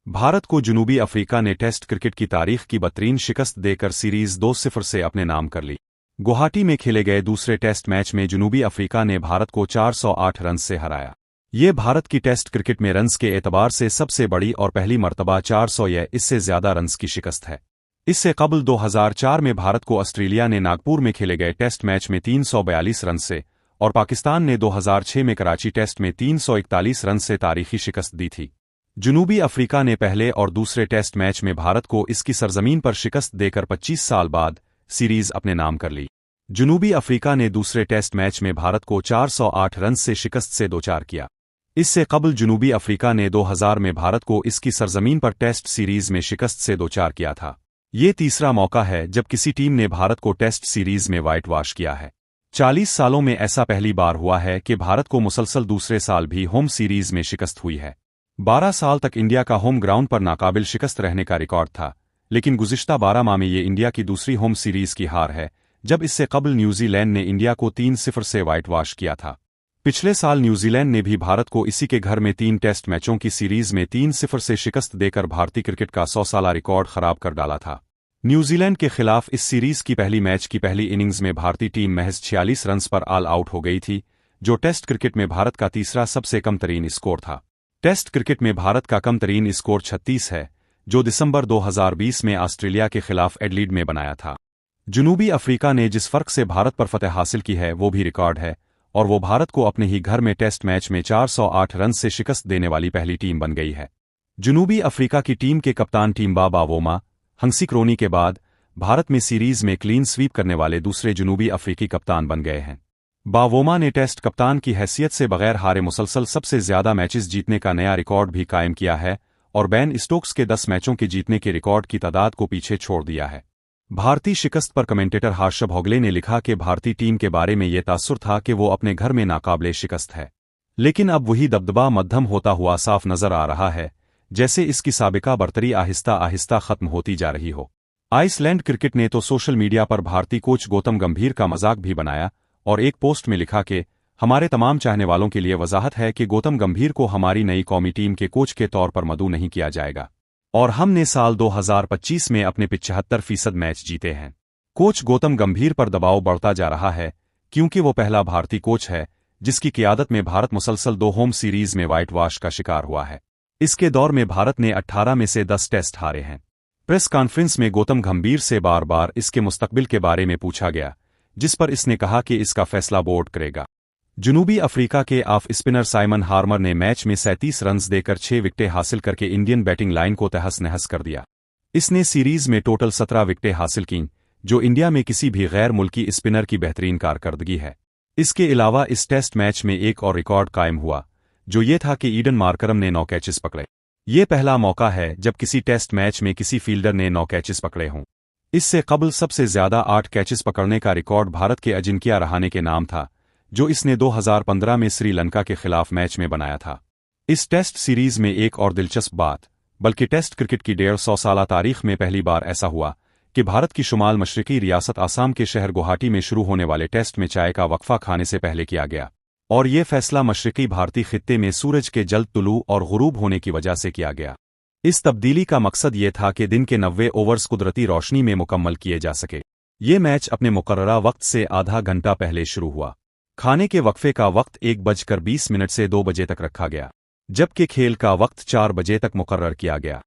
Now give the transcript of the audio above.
भारत को जनूबी अफ्रीका ने टेस्ट क्रिकेट की तारीख की बदतरीन शिकस्त देकर सीरीज 2-0 से अपने नाम कर ली। गुवाहाटी में खेले गए दूसरे टेस्ट मैच में जनूबी अफ्रीका ने भारत को 408 रन से हराया। ये भारत की टेस्ट क्रिकेट में रन्स के एतबार से सबसे बड़ी और पहली मर्तबा 400 या इससे ज्यादा रन्स की शिकस्त है। इससे कबल 2004 में भारत को ऑस्ट्रेलिया ने नागपुर में खेले गए टेस्ट मैच में 342 रन से और पाकिस्तान ने 2006 में कराची टेस्ट में 341 रन से तारीखी शिकस्त दी थी। जनूबी अफ्रीका ने पहले और दूसरे टेस्ट मैच में भारत को इसकी सरजमीन पर शिकस्त देकर 25 साल बाद सीरीज अपने नाम कर ली। जनूबी अफ्रीका ने दूसरे टेस्ट मैच में भारत को 408 रन से शिकस्त से दो-चार किया। इससे कबल जनूबी अफ्रीका ने 2000 में भारत को इसकी सरजमीन पर टेस्ट सीरीज में शिकस्त से दो-चार किया था। ये तीसरा मौका है जब किसी टीम ने भारत को टेस्ट सीरीज में व्हाइट वॉश किया है। 40 सालों में ऐसा पहली बार हुआ है कि भारत को मुसलसल दूसरे साल भी होम सीरीज में शिकस्त हुई है। 12 साल तक इंडिया का होम ग्राउंड पर नाकाबिल शिकस्त रहने का रिकॉर्ड था, लेकिन गुज़िश्ता 12 माह में ये इंडिया की दूसरी होम सीरीज की हार है, जब इससे कबल न्यूजीलैंड ने इंडिया को 3-0 से व्हाइट वॉश किया था। पिछले साल न्यूजीलैंड ने भी भारत को इसी के घर में 3 टेस्ट मैचों की सीरीज में 3-0 से शिकस्त देकर भारतीय क्रिकेट का 100 साला रिकॉर्ड खराब कर डाला था। न्यूजीलैंड के खिलाफ इस सीरीज की पहली मैच की पहली इनिंग्स में भारतीय टीम महज 46 रन्स पर ऑल आउट हो गई थी, जो टेस्ट क्रिकेट में भारत का तीसरा सबसे कम तरीन स्कोर था। टेस्ट क्रिकेट में भारत का कम तरीन स्कोर 36 है, जो दिसंबर 2020 में ऑस्ट्रेलिया के खिलाफ एडलीड में बनाया था। जनूबी अफ्रीका ने जिस फर्क से भारत पर फतह हासिल की है वो भी रिकॉर्ड है, और वो भारत को अपने ही घर में टेस्ट मैच में 408 रन से शिकस्त देने वाली पहली टीम बन गई है। जनूबी अफ्रीका की टीम के कप्तान टिम्बा बावोमा हंसिक्रोनी के बाद भारत में सीरीज में क्लीन स्वीप करने वाले दूसरे जनूबी अफ्रीकी कप्तान बन गए हैं। बावोमा ने टेस्ट कप्तान की हैसियत से बगैर हारे मुसलसल सबसे ज्यादा मैचेस जीतने का नया रिकॉर्ड भी कायम किया है और बेन स्टोक्स के 10 मैचों के जीतने के रिकॉर्ड की तादाद को पीछे छोड़ दिया है। भारतीय शिकस्त पर कमेंटेटर हर्ष भोगले ने लिखा कि भारतीय टीम के बारे में यह तासुर था कि वो अपने घर में नाकाबिले शिकस्त है, लेकिन अब वही दबदबा मध्यम होता हुआ साफ नजर आ रहा है, जैसे इसकी साबिका बरतरी आहिस्ता आहिस्ता खत्म होती जा रही हो। आइसलैंड क्रिकेट ने तो सोशल मीडिया पर भारतीय कोच गौतम गंभीर का मजाक भी बनाया और एक पोस्ट में लिखा कि हमारे तमाम चाहने वालों के लिए वजाहत है कि गौतम गंभीर को हमारी नई कौमी टीम के कोच के तौर पर मदऊ नहीं किया जाएगा और हमने साल 2025 में अपने 75% मैच जीते हैं। कोच गौतम गंभीर पर दबाव बढ़ता जा रहा है क्योंकि वो पहला भारतीय कोच है जिसकी क़ियादत में भारत मुसलसल 2 होम सीरीज में व्हाइट वॉश का शिकार हुआ है। इसके दौर में भारत ने 18 में से 10 टेस्ट हारे हैं। प्रेस कॉन्फ्रेंस में गौतम गंभीर से बार बार इसके मुस्तकबिल के बारे में पूछा गया, जिस पर इसने कहा कि इसका फैसला बोर्ड करेगा। जनूबी अफ्रीका के ऑफ स्पिनर साइमन हार्मर ने मैच में 37 रन्स देकर 6 विकेटें हासिल करके इंडियन बैटिंग लाइन को तहस नहस कर दिया। इसने सीरीज में टोटल 17 विकेटें हासिल कीं, जो इंडिया में किसी भी गैर मुल्की स्पिनर की बेहतरीन कारकर्दगी है। इसके अलावा इस टेस्ट मैच में एक और रिकॉर्ड कायम हुआ, जो ये था कि ईडन मार्करम ने 9 कैचेस पकड़े। ये पहला मौका है जब किसी टेस्ट मैच में किसी फील्डर ने 9 कैचेस पकड़े हों। इससे कबल सबसे ज्यादा 8 कैचेस पकड़ने का रिकॉर्ड भारत के अजिंक्या रहाणे के नाम था, जो इसने 2015 में श्रीलंका के खिलाफ मैच में बनाया था। इस टेस्ट सीरीज में एक और दिलचस्प बात, बल्कि टेस्ट क्रिकेट की 150 साला तारीख में पहली बार ऐसा हुआ कि भारत की शुमाल मशरिकी रियासत आसाम के शहर गुवाहाटी में शुरू होने वाले टेस्ट में चाय का वक्फा खाने से पहले किया गया, और ये फैसला मशरिकी भारतीय खित्ते में सूरज के जल्द तुलू और गुरूब होने की वजह से किया गया। इस तब्दीली का मकसद ये था कि दिन के 90 ओवर्स कुदरती रोशनी में मुकम्मल किए जा सके। ये मैच अपने मुकर्ररा वक्त से आधा घंटा पहले शुरू हुआ। खाने के वक्फे का वक्त 1:20 से 2 बजे तक रखा गया, जबकि खेल का वक्त 4 बजे तक मुकर्रर किया गया।